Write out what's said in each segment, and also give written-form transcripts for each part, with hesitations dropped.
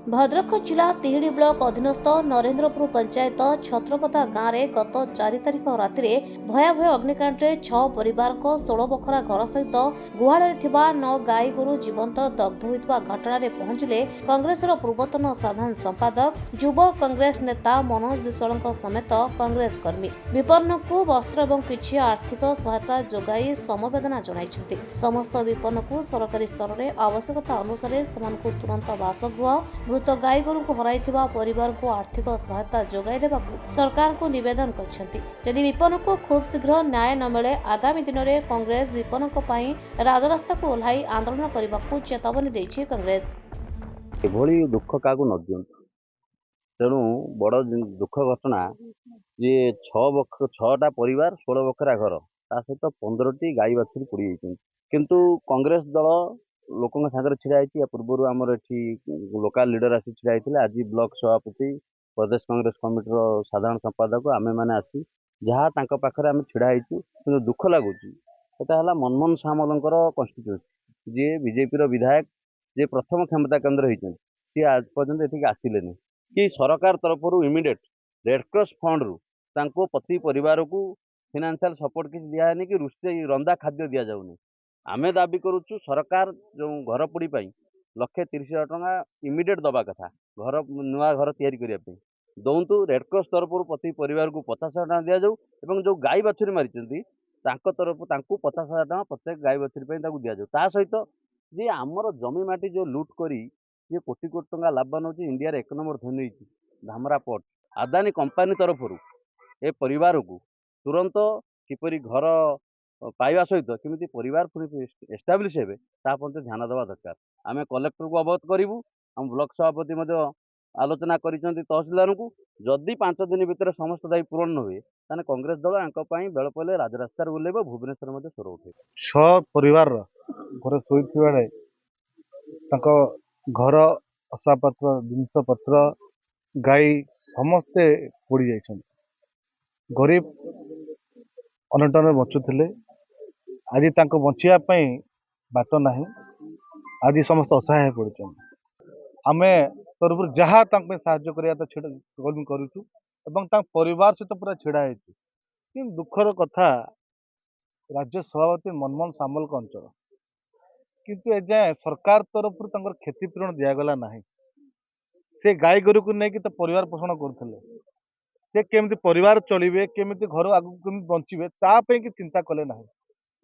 भद्रक जिला तिहिडी ब्लॉक अधीनस्थ नरेंद्रपुर पंचायत छत्रपदा गाँव में गत 4 तारिख राति भयावह अग्निकांड में 6 परिवार 16 बखरा घर सहित गुहाल 9 गाई गोरु जीवंत दग्ध होता घटना में पहुंचले कांग्रेस पूर्वतन साधारण संपादक युव कांग्रेस नेता मनोज विश्वाल समेत कांग्रेस कर्मी विपन्न को वस्त्र और किछि आर्थिक सहायता जोगाई समवेदना जणाइछन्ति। समस्त विपन्न को सरकारी स्तर में आवश्यकता अनुसार तुरंत बासगृह मृत गाई गोरु को हराई परिवार को आर्थिक सहायता जोगाई देवाकू सरकार को निवेदन करछन्ति। यदि विपन्न को खूब शीघ्र न्याय न मिले आगामी दिन में कांग्रेस विपन्न को पई राजरास्ता को ओह्लाई आंदोलन करने चेतावनी देछि कांग्रेस। एभली दुख क्या न दिंतु तेणु बड़ दुख घटना जे 6टा परिवार 16 बखरा घर ता सहित 15टी गाई बाछुरी पोड़ी किंतु कांग्रेस दल लोकों सागर छिड़ा या पूर्व आमर एठी लोकाल लीडर आसी छिड़ा आज ब्लॉक सभापति प्रदेश कांग्रेस कमिटी साधारण संपादक आमे मैंने आसी जहाँ तांका पाखरे आमे छिड़ा कि दुख लगुच एटा मनमोहन सामलंकर कन्स्टिट्यूएंसी जी बीजेपी विधायक जे प्रथम क्षमता केन्द्र होती सी आज पर्यंत एठिक आसिले कि सरकार तरफ इमिडिएट रेडक्रॉस फंड रु प्रति परिवार को फाइनेंशियल सपोर्ट किसी दिहनी कि रोषे रंधा खाद्य दि जाऊनी। आमे दाबी करुचु सरकार जो घर पोड़ी 1,30,000 टंका इमिडिएट दबा कथा घर नुआ घर तैयारी करने दौतु रेडक्रॉस तरफ प्रति परिवार को 50,000 टंका दि जाऊ और जो गाई बाछुरी मारी तरफ 50,000 टंका प्रत्येक गाई बाछुरी दि जाऊ। ता सहित जी आमर जमी माटी जो लुट करी ये कोटी कोटी टंका लाभवान हो इंडिया 1 नंबर धनी धामरा पोर्ट अदानी कंपनी तरफ ए परिवार को तुरंत किपरि घर पाइबा सहित केमी परिवार पुणी एस्टाब्लीश हे तापर ध्यान देवा दरकार। आम कलेक्टर को अवगत करूँ आम ब्लॉक सभापति आलोचना कर तहसिलदार को जदि 5 दिन भितर समस्त दायी पूरण न हुए ताने कांग्रेस दल आंपाई बेल पड़े राजरास्तार बुलेब भुवनेश्वर स्वर उठे। 6 परिवार घर शोबे घर असापत्र जिनपत्र गाई समस्ते पोड़ी जाइछन। गरीब अनटन बचुले आज बचापी बाट ना आज समस्त असहाय पड़े आम तरफ जहाँ साहाय्य कर परिवार सहित पूरा छिड़ा कि दुखर कथा राज्य सभापति मनमोहन सामल अंचल किंतु एजाए सरकार तरफ क्षतिपूरण दिगला ना से गाई गोरु को लेकिन तो परिवार पोषण करते से केमती परिवार चलिए केमती घर आगू केमती बंचे तापाई कि चिंता कले ना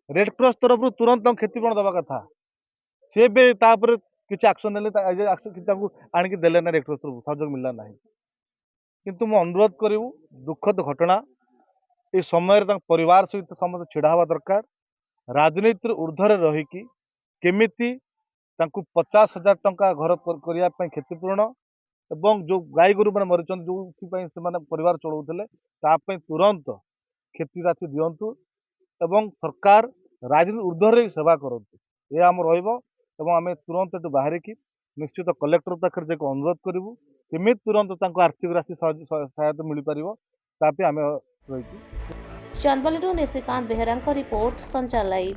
रेडक्रॉस तरफ तुरंत क्षतिपूरण दवा कथा सी भी किसी एक्शन आणिक देले ना रेडक्रॉस तरफ सहयोग मिलला ना किंतु मु अनुरोध करूँ दुखद घटना ये समय परिवार सहित समस्त छिड़ा हवा दरकार राजनीति ऊर्ध्वर रहीकि केमिति 50,000 टंका घर करने क्षतिपूरण एवं जो गाई गोरु मैंने मरी जो परिवार चलाऊले तुरंत क्षति राशि दिंतु एवं सरकार राजनीति ऊर्ध्वर सेवा करतु यह आम रमें तुरंत ये बाहर की निश्चित कलेक्टर पाखे जो अनुरोध करूँ केमी तुरंत आर्थिक राशि सहायता मिल पार तापे आम रही। चंदवाली निशिकांत बेहरा रिपोर्ट संचार लाइव।